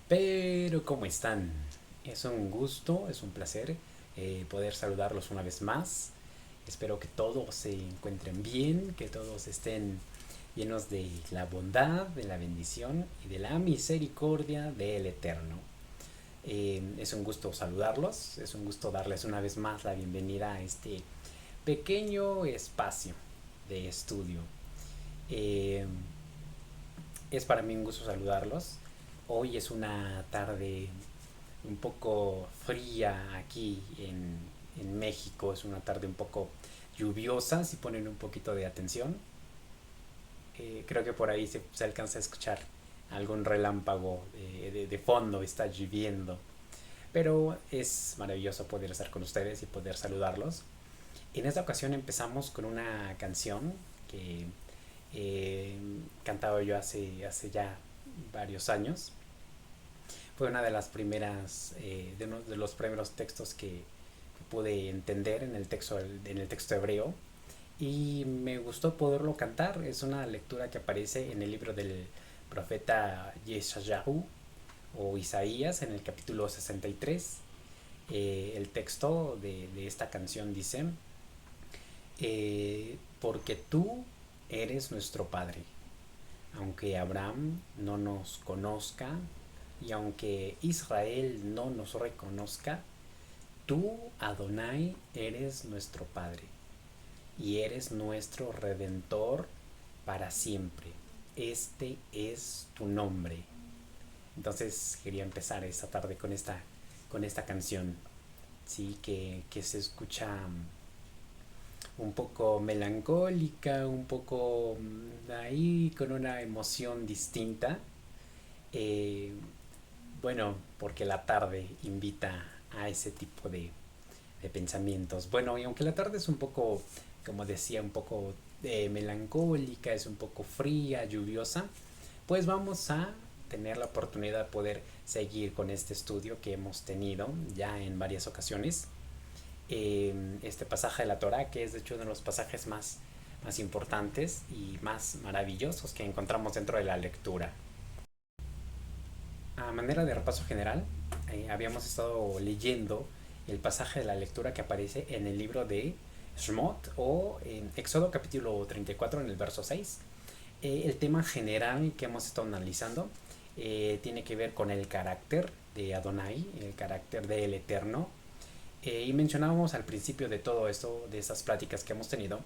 Pero, ¿cómo están? Es un gusto, es un placer poder saludarlos una vez más. Espero que todos se encuentren bien, que todos estén llenos de la bondad, de la bendición y de la misericordia del Eterno. Es un gusto saludarlos, es un gusto darles una vez más la bienvenida a este pequeño espacio de estudio. Eh, es para mí un gusto saludarlos. Hoy es una tarde un poco fría aquí en México, es una tarde un poco lluviosa, si ponen un poquito de atención. Creo que por ahí se alcanza a escuchar algún relámpago de fondo, está lloviendo. Pero es maravilloso poder estar con ustedes y poder saludarlos. En esta ocasión empezamos con una canción que cantaba yo hace ya varios años. Fue una de las primeras, de uno de los primeros textos que pude entender en el texto hebreo, y me gustó poderlo cantar. Es una lectura que aparece en el libro del profeta Yeshayahu o Isaías en el capítulo 63. El texto de esta canción dice: porque tú eres nuestro Padre, aunque Abraham no nos conozca y aunque Israel no nos reconozca, tú, Adonai, eres nuestro Padre y eres nuestro Redentor para siempre. Este es tu nombre. Entonces quería empezar esta tarde con esta canción, sí, que se escucha un poco melancólica, un poco ahí con una emoción distinta. Eh, bueno, porque la tarde invita a ese tipo de pensamientos. Bueno, y aunque la tarde es un poco, como decía, un poco melancólica, es un poco fría, lluviosa, pues vamos a tener la oportunidad de poder seguir con este estudio que hemos tenido ya en varias ocasiones. Este pasaje de la Torah, que es de hecho uno de los pasajes más importantes y más maravillosos que encontramos dentro de la lectura. A manera de repaso general, habíamos estado leyendo el pasaje de la lectura que aparece en el libro de Shmot o en Éxodo capítulo 34 en el verso 6. El tema general que hemos estado analizando tiene que ver con el carácter de Adonai, el carácter del Eterno. Y mencionábamos al principio de todo esto, de esas pláticas que hemos tenido,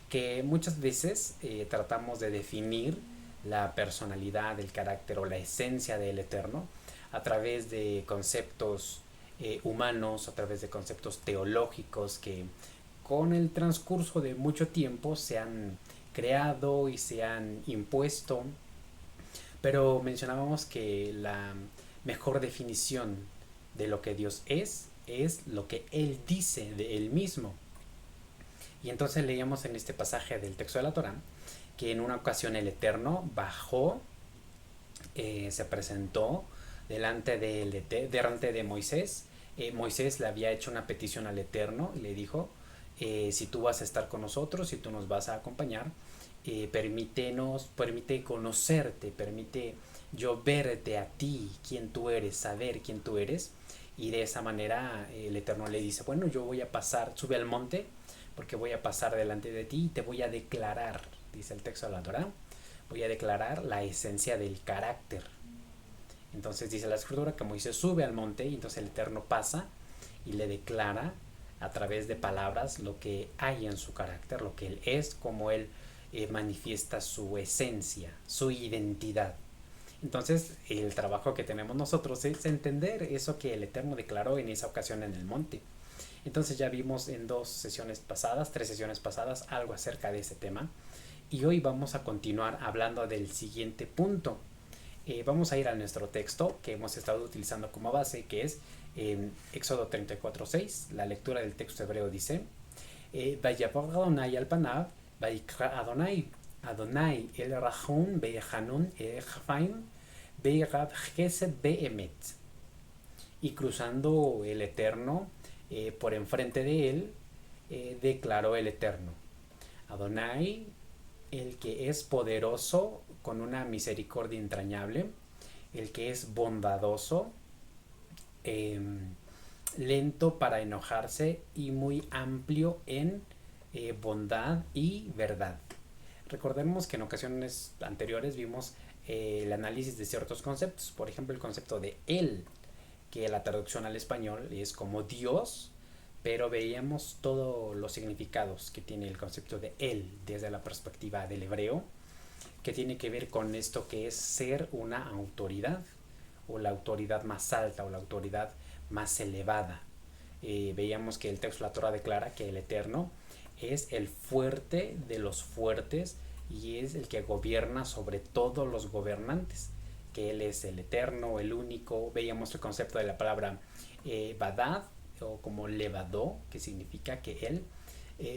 que muchas veces tratamos de definir la personalidad, el carácter o la esencia del Eterno a través de conceptos humanos, a través de conceptos teológicos que con el transcurso de mucho tiempo se han creado y se han impuesto. Pero mencionábamos que la mejor definición de lo que Dios es lo que Él dice de Él mismo. Y entonces leíamos en este pasaje del texto de la Torá que en una ocasión el Eterno bajó, se presentó delante de Moisés. Moisés le había hecho una petición al Eterno y le dijo: si tú vas a estar con nosotros, si tú nos vas a acompañar, permite conocerte, permite yo verte a ti, quién tú eres, saber quién tú eres. Y de esa manera el Eterno le dice: bueno, yo voy a pasar, sube al monte, porque voy a pasar delante de ti y te voy a declarar, dice el texto de la Torá, voy a declarar la esencia del carácter. Entonces dice la escritura que Moisés sube al monte y entonces el Eterno pasa y le declara a través de palabras lo que hay en su carácter, lo que él es, como él manifiesta su esencia, su identidad. Entonces, el trabajo que tenemos nosotros es entender eso que el Eterno declaró en esa ocasión en el monte. Entonces ya vimos en 3 sesiones pasadas, algo acerca de ese tema. Y hoy vamos a continuar hablando del siguiente punto. Vamos a ir a nuestro texto que hemos estado utilizando como base, que es Éxodo 34:6. La lectura del texto hebreo dice: Vayapor Adonai al panav, Vayikra Adonai. Adonai el Rahum Behanun el Chafaim Beirab Gesed Beemet. Y cruzando el Eterno por enfrente de él, declaró el Eterno: Adonai, el que es poderoso con una misericordia entrañable, el que es bondadoso, eh, lento para enojarse y muy amplio en bondad y verdad. Recordemos que en ocasiones anteriores vimos el análisis de ciertos conceptos, por ejemplo el concepto de él, que la traducción al español es como Dios, pero veíamos todos los significados que tiene el concepto de él desde la perspectiva del hebreo, que tiene que ver con esto que es ser una autoridad, o la autoridad más alta, o la autoridad más elevada. Veíamos que el texto de la Torah declara que el Eterno es el fuerte de los fuertes y es el que gobierna sobre todos los gobernantes, que Él es el Eterno, el único. Veíamos el concepto de la palabra Badad, o como Levadó, que significa que Él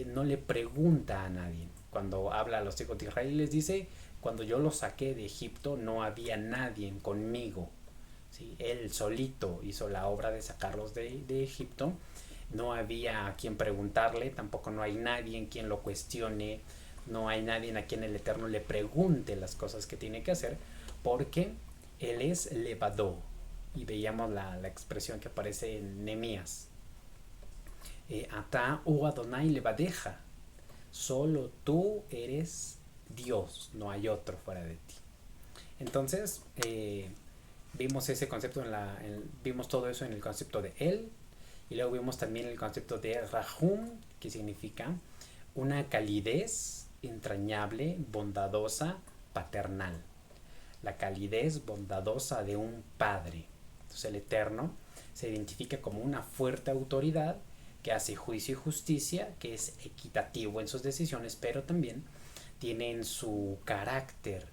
no le pregunta a nadie. Cuando habla a los hijos de Israel les dice: cuando yo los saqué de Egipto no había nadie conmigo. ¿Sí? Él solito hizo la obra de sacarlos de Egipto. No había a quien preguntarle, tampoco no hay nadie en quien lo cuestione, no hay nadie a quien el Eterno le pregunte las cosas que tiene que hacer, porque Él es Levadó. Y veíamos la expresión que aparece en Nehemías: Ata u Adonai Levadeja, solo tú eres Dios, no hay otro fuera de ti. Entonces, vimos ese concepto vimos todo eso en el concepto de Él, y luego vimos también el concepto de Rahum, que significa una calidez entrañable, bondadosa, paternal. La calidez bondadosa de un padre. Entonces el Eterno se identifica como una fuerte autoridad que hace juicio y justicia, que es equitativo en sus decisiones, pero también tiene en su carácter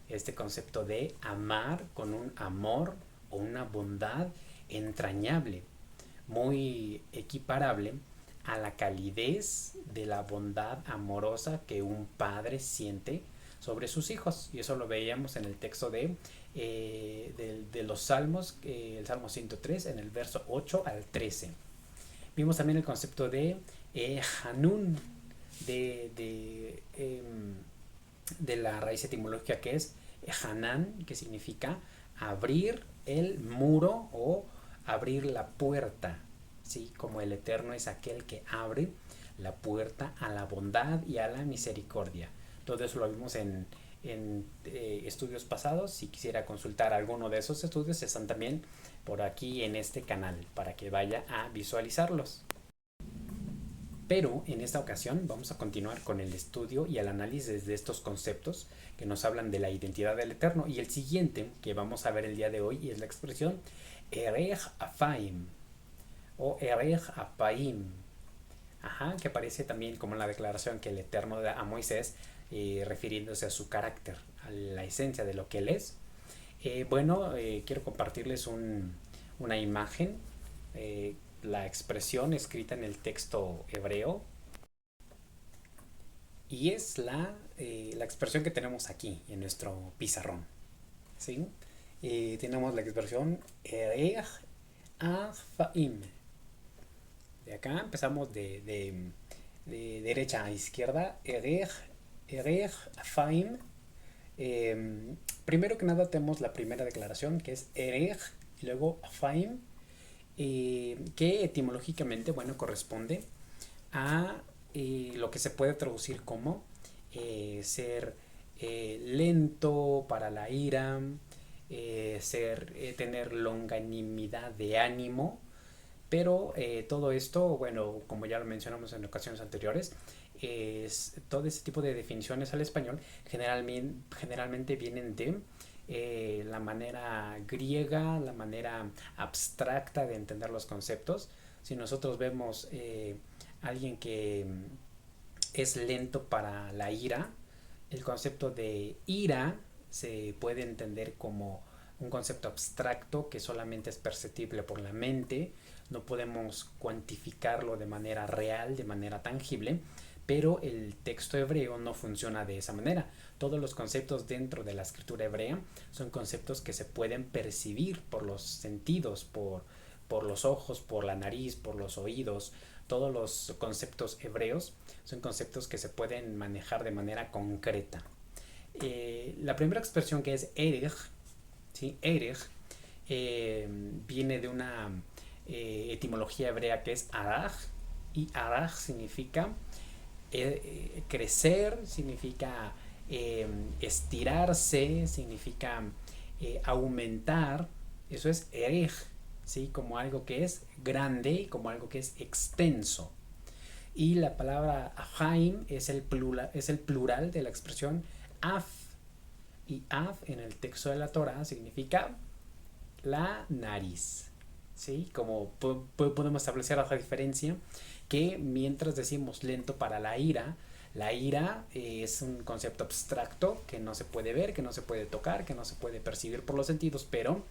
este concepto de amar con un amor o una bondad entrañable, muy equiparable a la calidez de la bondad amorosa que un padre siente sobre sus hijos. Y eso lo veíamos en el texto de los Salmos, el Salmo 103, en el verso 8 al 13. Vimos también el concepto de Hanun, de la raíz etimológica que es Hanan, que significa abrir el muro o abrir la puerta, ¿sí? Como el Eterno es aquel que abre la puerta a la bondad y a la misericordia. Todo eso lo vimos en estudios pasados. Si quisiera consultar alguno de esos estudios, están también por aquí en este canal para que vaya a visualizarlos. Pero en esta ocasión vamos a continuar con el estudio y el análisis de estos conceptos que nos hablan de la identidad del Eterno. Y el siguiente que vamos a ver el día de hoy es la expresión Erech Afaim o Erech Apaim, que aparece también como en la declaración que el Eterno da a Moisés, refiriéndose a su carácter, a la esencia de lo que él es. Quiero compartirles una imagen, la expresión escrita en el texto hebreo, y es la expresión que tenemos aquí en nuestro pizarrón, ¿sí? Tenemos la expresión Erech Afaim. De acá empezamos de derecha a izquierda. Erech Afaim. Primero que nada tenemos la primera declaración, que es Erech y luego Afaim, que etimológicamente, corresponde a lo que se puede traducir como ser lento para la ira, tener longanimidad de ánimo, Pero todo esto, bueno, como ya lo mencionamos en ocasiones anteriores, todo ese tipo de definiciones al español generalmente vienen de la manera griega, la manera abstracta de entender los conceptos. Si nosotros vemos alguien que es lento para la ira, el concepto de ira se puede entender como un concepto abstracto que solamente es perceptible por la mente, no podemos cuantificarlo de manera real, de manera tangible, pero el texto hebreo no funciona de esa manera. Todos los conceptos dentro de la escritura hebrea son conceptos que se pueden percibir por los sentidos, por los ojos, por la nariz, por los oídos. Todos los conceptos hebreos son conceptos que se pueden manejar de manera concreta. La primera expresión, que es erech, ¿sí? Erech, viene de una etimología hebrea que es araj, y araj significa crecer, significa estirarse, significa aumentar. Eso es erech, ¿sí? Como algo que es grande, como algo que es extenso. Y la palabra ahaim es el plural de la expresión af. Y af en el texto de la Torah significa la nariz. ¿Sí? Como podemos establecer la diferencia, que mientras decimos lento para la ira es un concepto abstracto que no se puede ver, que no se puede tocar, que no se puede percibir por los sentidos, pero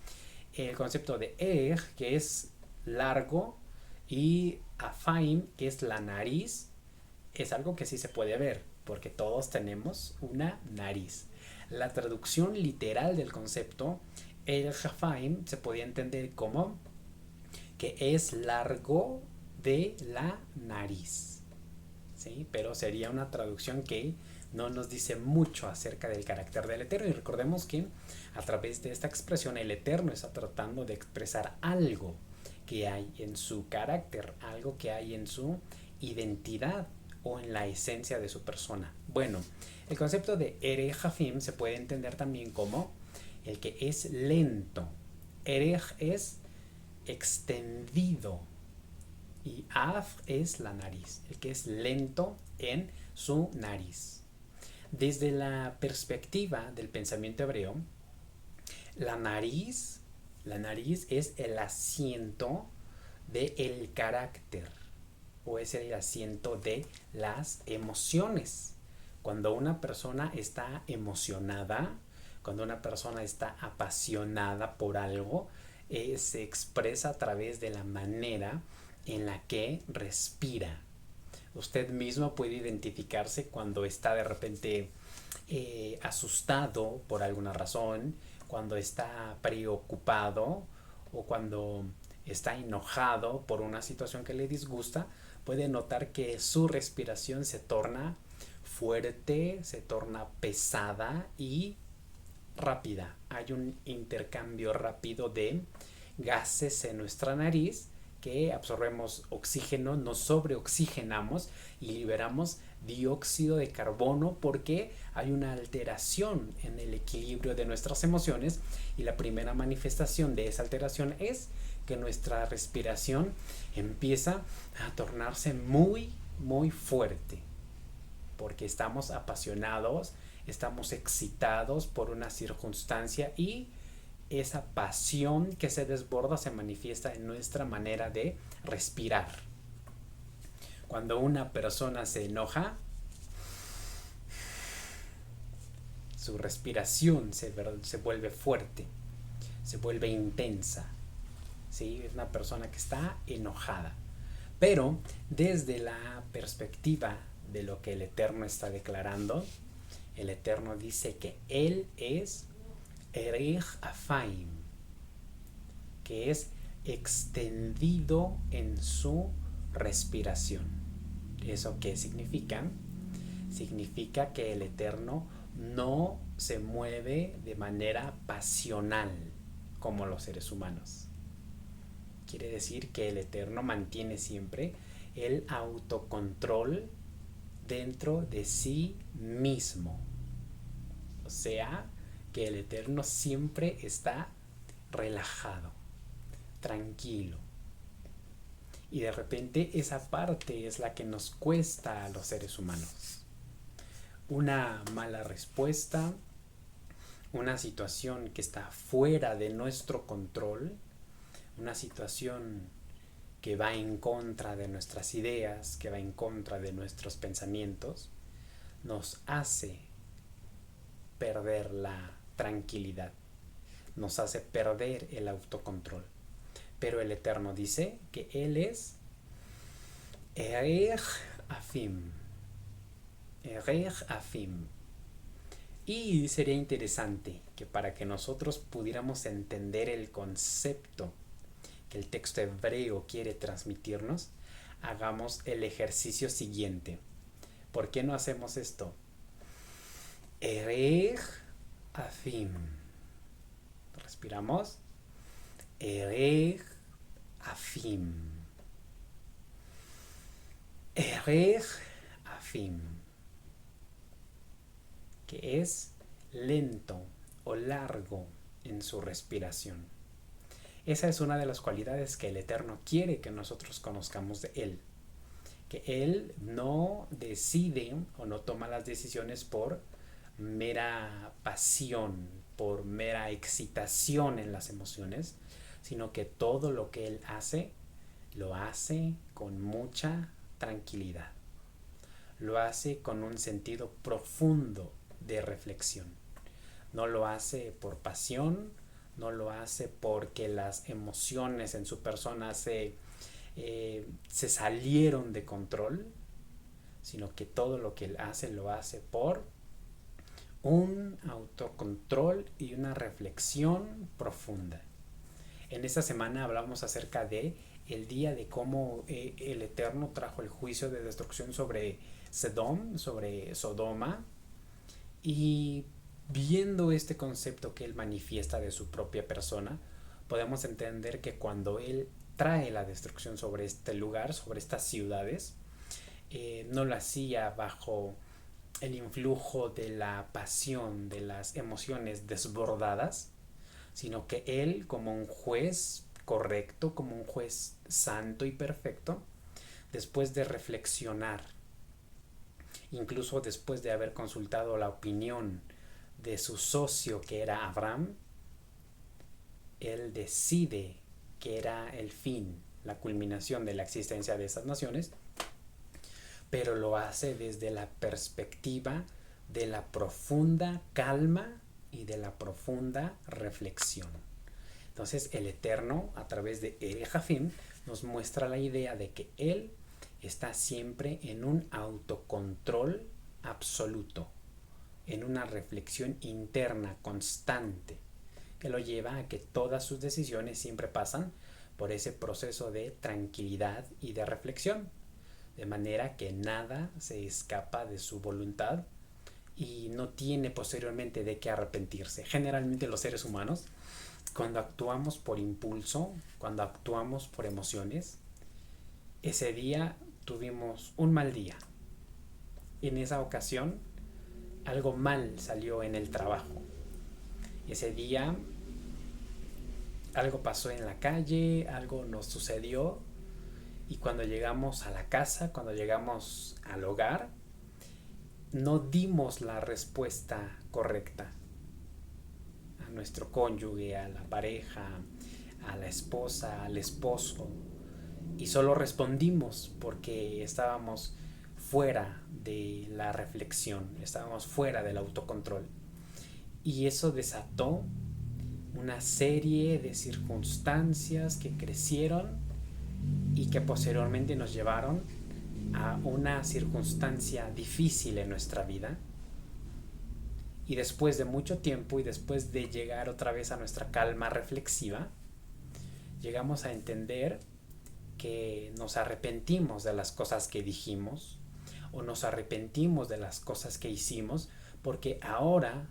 el concepto de que es largo, y afaim, que es la nariz, es algo que sí se puede ver, porque todos tenemos una nariz. La traducción literal del concepto, el Hafaim, se podía entender como que es largo de la nariz, ¿sí? Pero sería una traducción que no nos dice mucho acerca del carácter del Eterno. Y recordemos que a través de esta expresión el Eterno está tratando de expresar algo que hay en su carácter, algo que hay en su identidad o en la esencia de su persona. Bueno, el concepto de Erech Hafim se puede entender también como el que es lento. Erech es extendido y Af es la nariz, el que es lento en su nariz. Desde la perspectiva del pensamiento hebreo, la nariz, la nariz es el asiento del carácter, o es el asiento de las emociones. Cuando una persona está emocionada, cuando una persona está apasionada por algo, se expresa a través de la manera en la que respira. Usted mismo puede identificarse cuando está de repente asustado por alguna razón, cuando está preocupado o cuando está enojado por una situación que le disgusta. Puede notar que su respiración se torna fuerte, se torna pesada y rápida. Hay un intercambio rápido de gases en nuestra nariz, que absorbemos oxígeno, nos sobreoxigenamos y liberamos dióxido de carbono, porque hay una alteración en el equilibrio de nuestras emociones, y la primera manifestación de esa alteración es que nuestra respiración empieza a tornarse muy, muy fuerte, porque estamos apasionados, estamos excitados por una circunstancia, y esa pasión que se desborda se manifiesta en nuestra manera de respirar. Cuando una persona se enoja, su respiración se vuelve fuerte, se vuelve intensa, ¿sí? Es una persona que está enojada. Pero desde la perspectiva de lo que el Eterno está declarando, el Eterno dice que Él es Erech Afaim, que es extendido en su respiración. ¿Eso qué significa? Significa que el Eterno no se mueve de manera pasional como los seres humanos. Quiere decir que el Eterno mantiene siempre el autocontrol dentro de sí mismo. O sea, que el Eterno siempre está relajado, tranquilo. Y de repente esa parte es la que nos cuesta a los seres humanos. Una mala respuesta, una situación que está fuera de nuestro control, una situación que va en contra de nuestras ideas, que va en contra de nuestros pensamientos, nos hace perder la tranquilidad, nos hace perder el autocontrol. Pero el Eterno dice que Él es Erech Afim. Erech Afim. Y sería interesante que para que nosotros pudiéramos entender el concepto que el texto hebreo quiere transmitirnos, hagamos el ejercicio siguiente. ¿Por qué no hacemos esto? Erech Afim. Respiramos. Erech Afim. Erech Afim. Que es lento o largo en su respiración. Esa es una de las cualidades que el Eterno quiere que nosotros conozcamos de Él. Que Él no decide o no toma las decisiones por mera pasión, por mera excitación en las emociones, sino que todo lo que Él hace, lo hace con mucha tranquilidad. Lo hace con un sentido profundo de reflexión. No lo hace por pasión, no lo hace porque las emociones en su persona se salieron de control, sino que todo lo que él hace lo hace por un autocontrol y una reflexión profunda. En esta semana hablamos acerca de el día de cómo el Eterno trajo el juicio de destrucción sobre sobre Sodoma, y viendo este concepto que él manifiesta de su propia persona, podemos entender que cuando él trae la destrucción sobre este lugar, sobre estas ciudades, no lo hacía bajo el influjo de la pasión, de las emociones desbordadas, sino que él, como un juez correcto, como un juez santo y perfecto, después de reflexionar, incluso después de haber consultado la opinión de su socio, que era Abraham, él decide que era el fin, la culminación de la existencia de esas naciones, pero lo hace desde la perspectiva de la profunda calma y de la profunda reflexión. Entonces el Eterno, a través de Erech Afim, nos muestra la idea de que Él está siempre en un autocontrol absoluto, en una reflexión interna constante, que lo lleva a que todas sus decisiones siempre pasan por ese proceso de tranquilidad y de reflexión, de manera que nada se escapa de su voluntad y no tiene posteriormente de qué arrepentirse. Generalmente los seres humanos, cuando actuamos por impulso, cuando actuamos por emociones, ese día tuvimos un mal día. En esa ocasión algo mal salió en el trabajo. Ese día algo pasó en la calle, algo nos sucedió, y cuando llegamos a la casa, cuando llegamos al hogar, no dimos la respuesta correcta a nuestro cónyuge, a la pareja, a la esposa, al esposo, y solo respondimos porque estábamos fuera de la reflexión, estábamos fuera del autocontrol, y eso desató una serie de circunstancias que crecieron y que posteriormente nos llevaron a una circunstancia difícil en nuestra vida. Y después de mucho tiempo y después de llegar otra vez a nuestra calma reflexiva, llegamos a entender que nos arrepentimos de las cosas que dijimos o nos arrepentimos de las cosas que hicimos, porque ahora,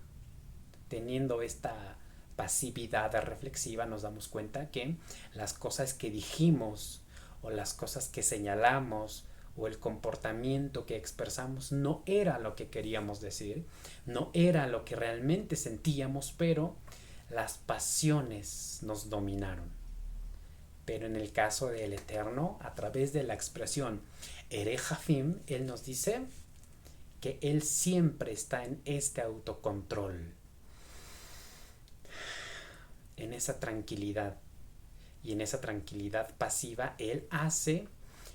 teniendo esta pasividad reflexiva, nos damos cuenta que las cosas que dijimos o las cosas que señalamos o el comportamiento que expresamos no era lo que queríamos decir, no era lo que realmente sentíamos, pero las pasiones nos dominaron. Pero en el caso del Eterno, a través de la expresión Erejafim, Él nos dice que Él siempre está en este autocontrol, en esa tranquilidad. Y en esa tranquilidad pasiva, Él hace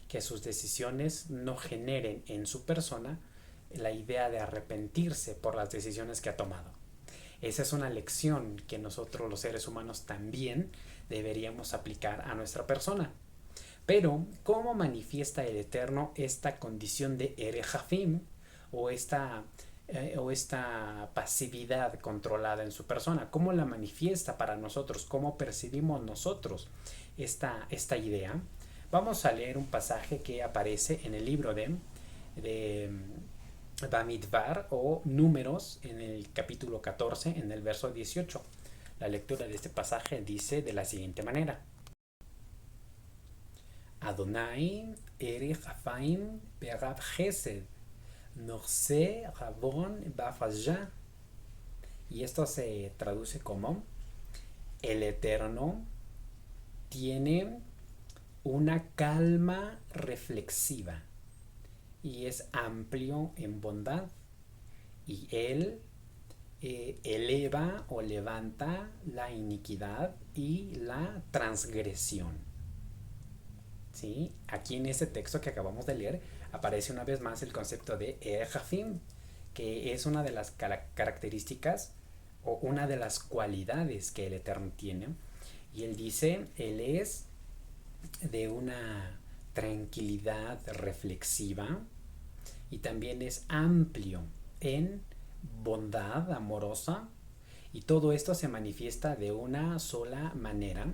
que sus decisiones no generen en su persona la idea de arrepentirse por las decisiones que ha tomado. Esa es una lección que nosotros los seres humanos también deberíamos aplicar a nuestra persona. Pero, ¿cómo manifiesta el Eterno esta condición de Erejafim o esta pasividad controlada en su persona? ¿Cómo la manifiesta para nosotros? ¿Cómo percibimos nosotros esta idea? Vamos a leer un pasaje que aparece en el libro de Bamidbar o Números, en el capítulo 14, en el verso 18. La lectura de este pasaje dice de la siguiente manera: Adonai erich afaim berab chesed norse rabon bafajá. Y esto se traduce como: el Eterno tiene una calma reflexiva y es amplio en bondad, y Él eleva o levanta la iniquidad y la transgresión. ¿Sí? Aquí en este texto que acabamos de leer aparece una vez más el concepto de Erejafim, que es una de las características o una de las cualidades que el Eterno tiene. Y Él dice, Él es de una tranquilidad reflexiva y también es amplio en bondad amorosa, y todo esto se manifiesta de una sola manera.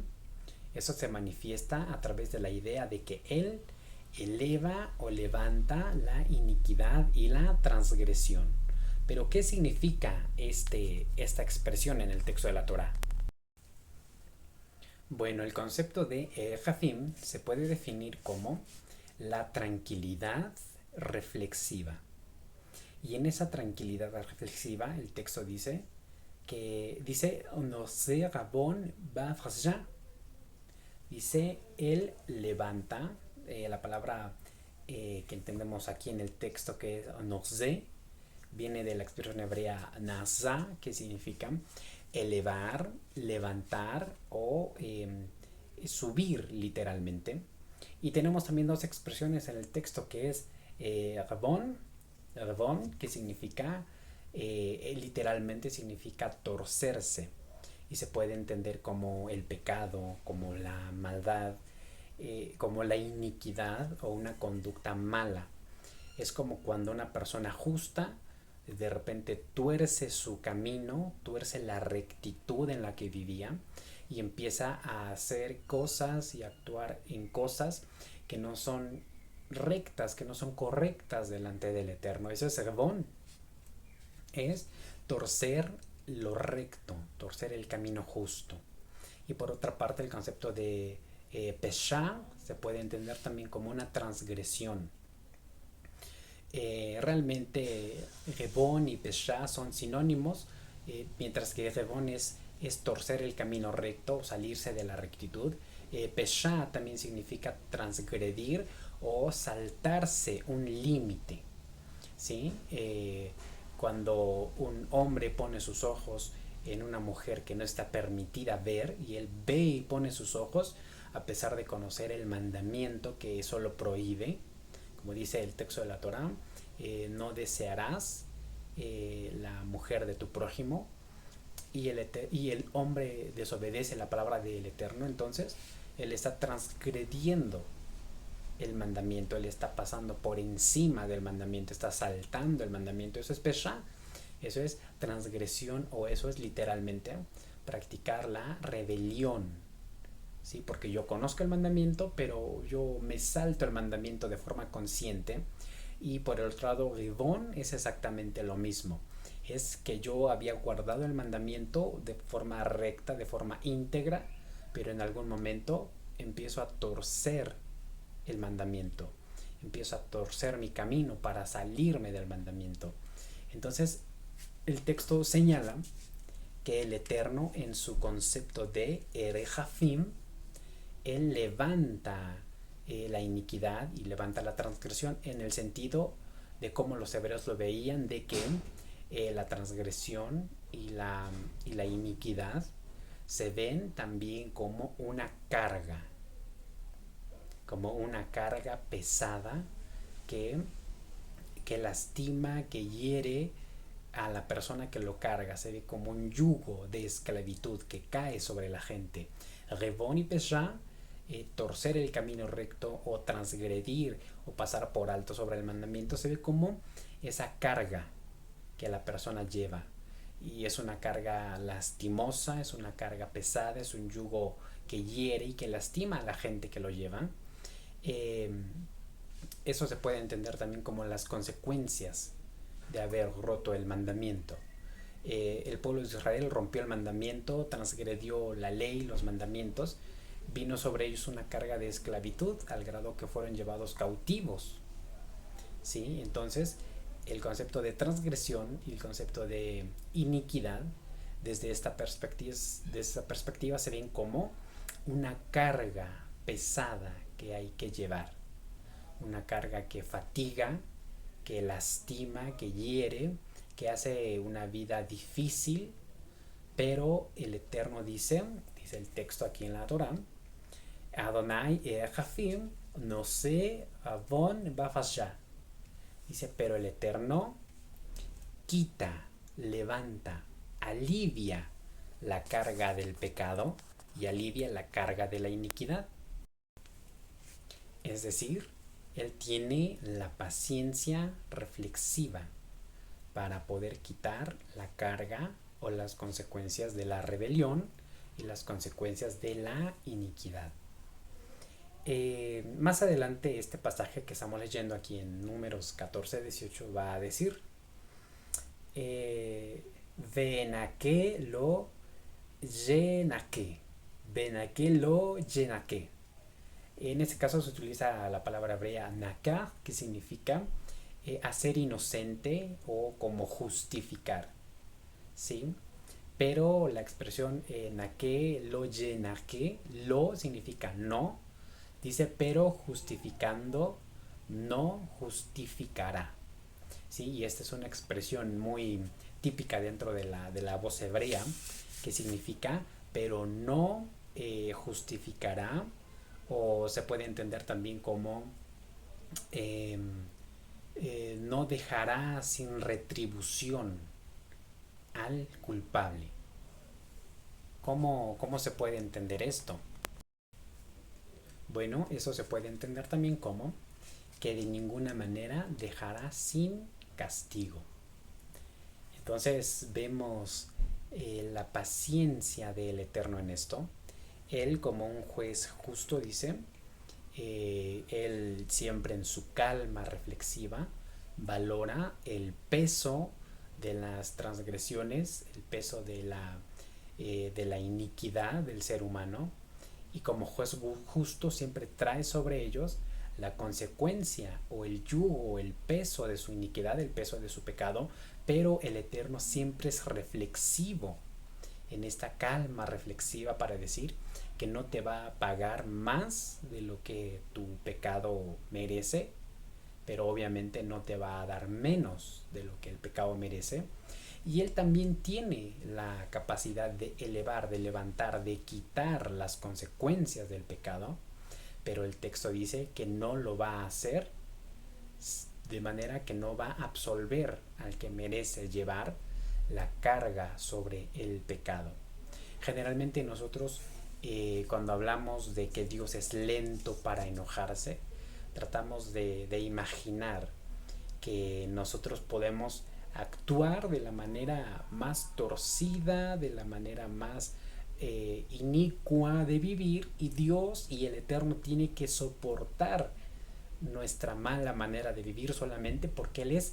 Eso se manifiesta a través de la idea de que Él eleva o levanta la iniquidad y la transgresión. Pero ¿qué significa esta expresión en el texto de la Torá? Bueno, el concepto de Erejafim se puede definir como la tranquilidad reflexiva. Y en esa tranquilidad reflexiva el texto dice Nosé Rabón Bafrasya. Dice, Él levanta, la palabra que entendemos aquí en el texto, que es Nosé, viene de la expresión hebrea Nazá, que significa elevar, levantar o subir literalmente. Y tenemos también dos expresiones en el texto, que es Rabón, que significa, literalmente significa torcerse, y se puede entender como el pecado, como la maldad, como la iniquidad o una conducta mala. Es como cuando una persona justa de repente tuerce su camino, tuerce la rectitud en la que vivía y empieza a hacer cosas y actuar en cosas que no son rectas, que no son correctas delante del Eterno. Eso es Rabón. Es torcer lo recto, torcer el camino justo. Y por otra parte, el concepto de Pesha se puede entender también como una transgresión. Realmente Rebón y Pesha son sinónimos, mientras que Rebón es torcer el camino recto, salirse de la rectitud. Pesha también significa transgredir o saltarse un límite, ¿sí? Cuando un hombre pone sus ojos en una mujer que no está permitida ver, y él ve y pone sus ojos a pesar de conocer el mandamiento que eso lo prohíbe, como dice el texto de la Torá, no desearás la mujer de tu prójimo, y el hombre desobedece la palabra del Eterno. Entonces él está transgrediendo el mandamiento, él está pasando por encima del mandamiento, está saltando el mandamiento. Eso es pesha, eso es transgresión, o eso es literalmente practicar la rebelión, ¿sí? Porque yo conozco el mandamiento, pero yo me salto el mandamiento de forma consciente. Y por el otro lado, Ribón es exactamente lo mismo. Es que yo había guardado el mandamiento de forma recta, de forma íntegra, pero en algún momento empiezo a torcer el mandamiento, empiezo a torcer mi camino para salirme del mandamiento. Entonces el texto señala que el Eterno, en su concepto de Erejafim, Él levanta la iniquidad y levanta la transgresión en el sentido de cómo los hebreos lo veían, de que la transgresión y la iniquidad se ven también como una carga pesada que, que lastima, que hiere a la persona que lo carga. Se ve como un yugo de esclavitud que cae sobre la gente. Revón y Pesha, torcer el camino recto o transgredir o pasar por alto sobre el mandamiento, se ve como esa carga que la persona lleva. Y es una carga lastimosa, es una carga pesada, es un yugo que hiere y que lastima a la gente que lo lleva. Eh, Eso se puede entender también como las consecuencias de haber roto el mandamiento. El pueblo de Israel rompió el mandamiento, transgredió la ley, los mandamientos, vino sobre ellos una carga de esclavitud al grado que fueron llevados cautivos. ¿Sí? Entonces, el concepto de transgresión y el concepto de iniquidad, desde esta perspectiva se ven como una carga pesada que hay que llevar, una carga que fatiga, que lastima, que hiere, que hace una vida difícil, pero el Eterno dice el texto aquí en la Torah, Adonai Echafim no sé avon bafasha. Dice, pero el Eterno quita, levanta, alivia la carga del pecado y alivia la carga de la iniquidad. Es decir, Él tiene la paciencia reflexiva para poder quitar la carga o las consecuencias de la rebelión y las consecuencias de la iniquidad. Más adelante este pasaje que estamos leyendo aquí en Números 14-18 va a decir Venaque lo llenaque. Venaque lo llenaque. En este caso se utiliza la palabra hebrea nakah, que significa hacer inocente o como justificar, ¿sí? Pero la expresión naque lo llenaque, lo significa no, dice pero justificando no justificará, ¿sí? Y esta es una expresión muy típica dentro de la voz hebrea, que significa pero no justificará, o se puede entender también como eh, no dejará sin retribución al culpable. ¿Cómo se puede entender esto? Bueno, eso se puede entender también como que de ninguna manera dejará sin castigo. Entonces vemos la paciencia del Eterno en esto. Él, como un juez justo, dice, él siempre en su calma reflexiva valora el peso de las transgresiones, el peso de la iniquidad del ser humano, y como juez justo siempre trae sobre ellos la consecuencia o el yugo o el peso de su iniquidad, el peso de su pecado, pero el Eterno siempre es reflexivo, en esta calma reflexiva, para decir que no te va a pagar más de lo que tu pecado merece, pero obviamente no te va a dar menos de lo que el pecado merece. Y Él también tiene la capacidad de elevar, de levantar, de quitar las consecuencias del pecado, pero el texto dice que no lo va a hacer, de manera que no va a absolver al que merece llevar la carga sobre el pecado. Generalmente nosotros, cuando hablamos de que Dios es lento para enojarse, tratamos de imaginar que nosotros podemos actuar de la manera más torcida, de la manera más inicua de vivir, y Dios y el Eterno tiene que soportar nuestra mala manera de vivir solamente porque Él es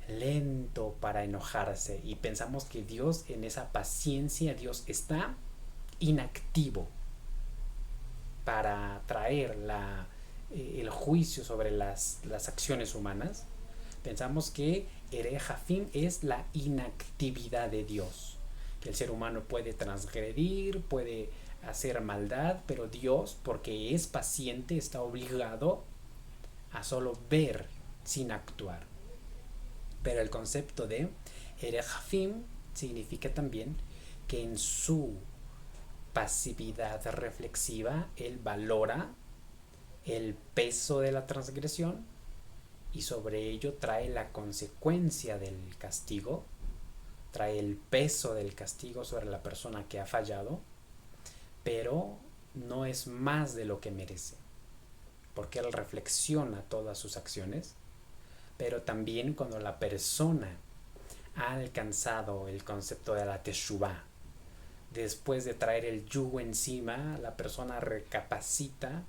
lento para enojarse, y pensamos que Dios, en esa paciencia, Dios está inactivo para traer el juicio sobre las acciones humanas. Pensamos que Erejafim es la inactividad de Dios, que el ser humano puede transgredir, puede hacer maldad, pero Dios, porque es paciente, está obligado a solo ver sin actuar. Pero el concepto de Erechafim significa también que en su pasividad reflexiva él valora el peso de la transgresión y sobre ello trae la consecuencia del castigo, trae el peso del castigo sobre la persona que ha fallado, pero no es más de lo que merece, porque él reflexiona todas sus acciones, pero también cuando la persona ha alcanzado el concepto de la teshuvah, después de traer el yugo encima, la persona recapacita,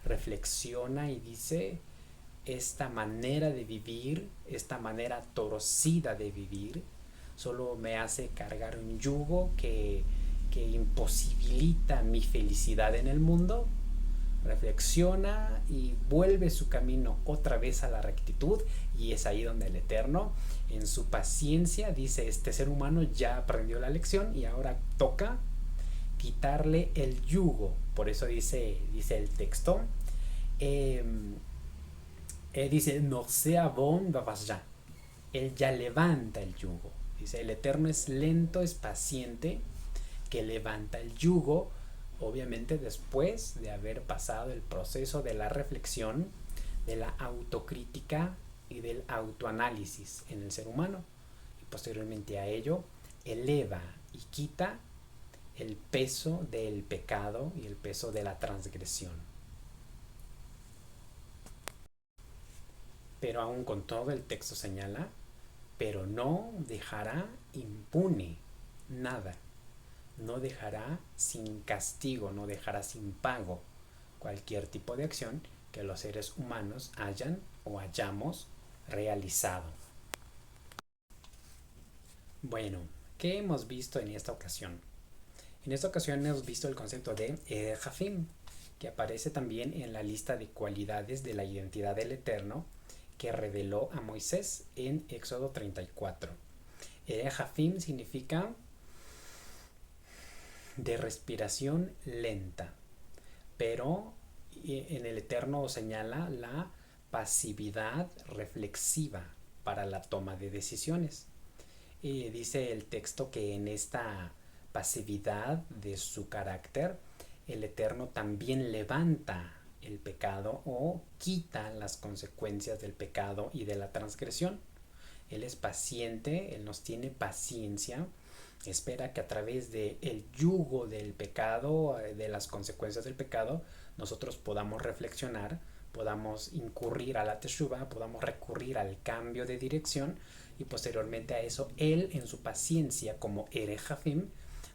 reflexiona y dice, esta manera de vivir, esta manera torcida de vivir, solo me hace cargar un yugo que imposibilita mi felicidad en el mundo. Reflexiona y vuelve su camino otra vez a la rectitud, y es ahí donde el Eterno en su paciencia dice, este ser humano ya aprendió la lección y ahora toca quitarle el yugo. Por eso dice el texto, eh, dice, no sea bon ya. Él ya levanta el yugo. Dice, el Eterno es lento, es paciente, que levanta el yugo, obviamente después de haber pasado el proceso de la reflexión, de la autocrítica y del autoanálisis en el ser humano. Y posteriormente a ello, eleva y quita el peso del pecado y el peso de la transgresión. Pero aún con todo el texto señala, pero no dejará impune nada, no dejará sin castigo, no dejará sin pago cualquier tipo de acción que los seres humanos hayan o hayamos realizado. Bueno, ¿qué hemos visto en esta ocasión? En esta ocasión hemos visto el concepto de Jafim, que aparece también en la lista de cualidades de la identidad del Eterno que reveló a Moisés en Éxodo 34. Jafim significa de respiración lenta, pero en el Eterno señala la pasividad reflexiva para la toma de decisiones. Dice el texto que en esta pasividad de su carácter, el Eterno también levanta el pecado o quita las consecuencias del pecado y de la transgresión. Él es paciente, Él nos tiene paciencia, espera que a través del yugo del pecado, de las consecuencias del pecado, nosotros podamos reflexionar, podamos incurrir a la teshuva, podamos recurrir al cambio de dirección, y posteriormente a eso, Él en su paciencia como Erechafim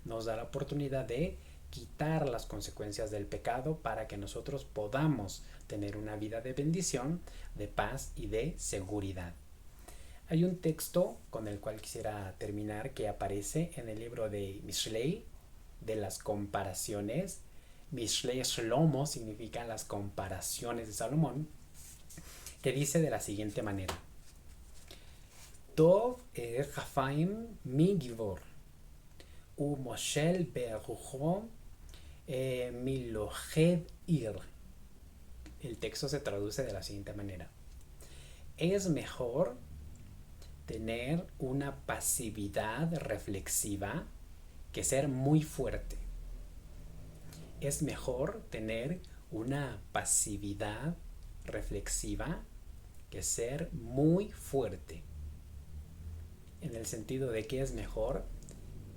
nos da la oportunidad de quitar las consecuencias del pecado para que nosotros podamos tener una vida de bendición, de paz y de seguridad. Hay un texto con el cual quisiera terminar que aparece en el libro de Mishlei, de las comparaciones. Mishlei Shlomo significan las comparaciones de Salomón, que dice de la siguiente manera: Tov Jafaim mi givor, u moshel berujo milojed ir. El texto se traduce de la siguiente manera: es mejor tener una pasividad reflexiva que ser muy fuerte. Es mejor tener una pasividad reflexiva que ser muy fuerte. En el sentido de que es mejor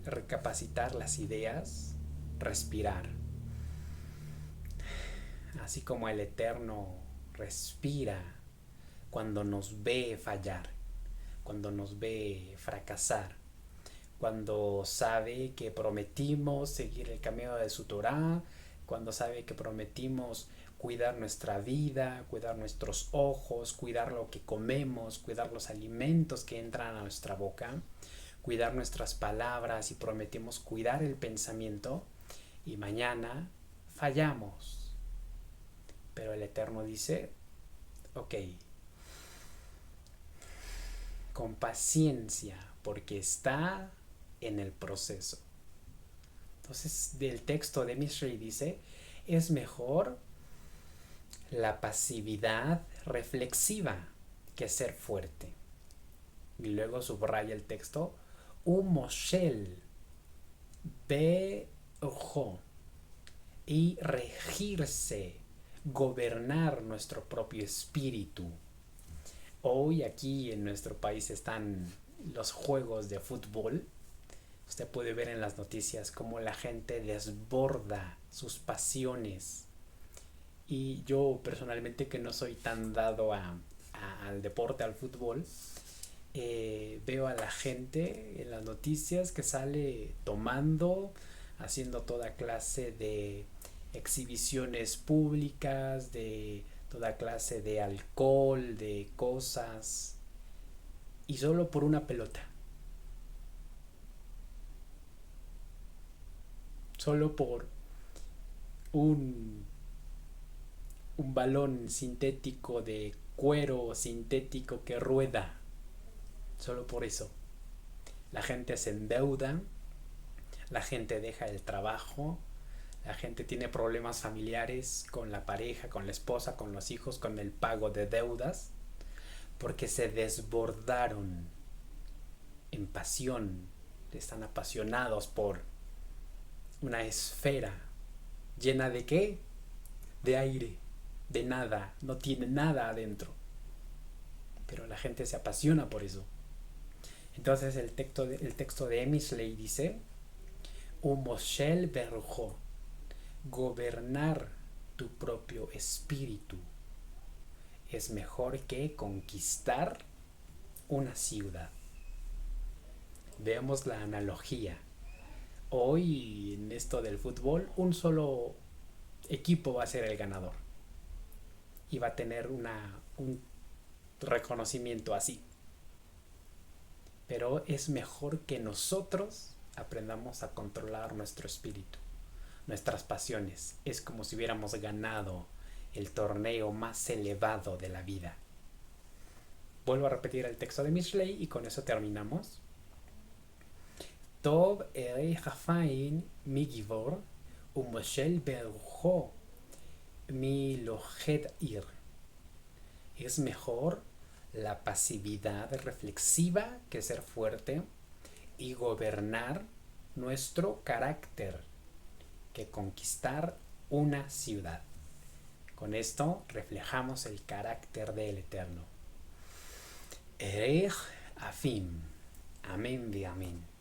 recapacitar las ideas, respirar. Así como el Eterno respira cuando nos ve fallar, cuando nos ve fracasar, cuando sabe que prometimos seguir el camino de su Torá, cuando sabe que prometimos cuidar nuestra vida, cuidar nuestros ojos, cuidar lo que comemos, cuidar los alimentos que entran a nuestra boca, cuidar nuestras palabras, y prometimos cuidar el pensamiento, y mañana fallamos. Pero el Eterno dice, ok, con paciencia, porque está en el proceso. Entonces, del texto de Mishlei dice, es mejor la pasividad reflexiva que ser fuerte. Y luego subraya el texto, un moshel bejo, y regirse, gobernar nuestro propio espíritu. Hoy aquí en nuestro país están los juegos de fútbol. Usted puede ver en las noticias cómo la gente desborda sus pasiones. Y yo personalmente, que no soy tan dado al deporte, al fútbol, veo a la gente en las noticias que sale tomando, haciendo toda clase de exhibiciones públicas, de toda clase de alcohol, de cosas, y solo por una pelota, solo por un, un balón sintético de cuero sintético que rueda, solo por eso. La gente se endeuda, la gente deja el trabajo, la gente tiene problemas familiares con la pareja, con la esposa, con los hijos, con el pago de deudas, porque se desbordaron en pasión, están apasionados por una esfera llena de ¿qué? De aire, de nada, no tiene nada adentro. Pero la gente se apasiona por eso. Entonces el texto de Emisley dice, Umoshel Berjo, gobernar tu propio espíritu es mejor que conquistar una ciudad. Veamos la analogía. Hoy en esto del fútbol, un solo equipo va a ser el ganador y va a tener un reconocimiento así. Pero es mejor que nosotros aprendamos a controlar nuestro espíritu, nuestras pasiones. Es como si hubiéramos ganado el torneo más elevado de la vida. Vuelvo a repetir el texto de Mishlei y con eso terminamos. Tov erei hafain mi givor umoshel berjo mi lojed ir. Es mejor la pasividad reflexiva que ser fuerte y gobernar nuestro carácter que conquistar una ciudad. Con esto reflejamos el carácter del Eterno. Erech Afim. Amén de amén.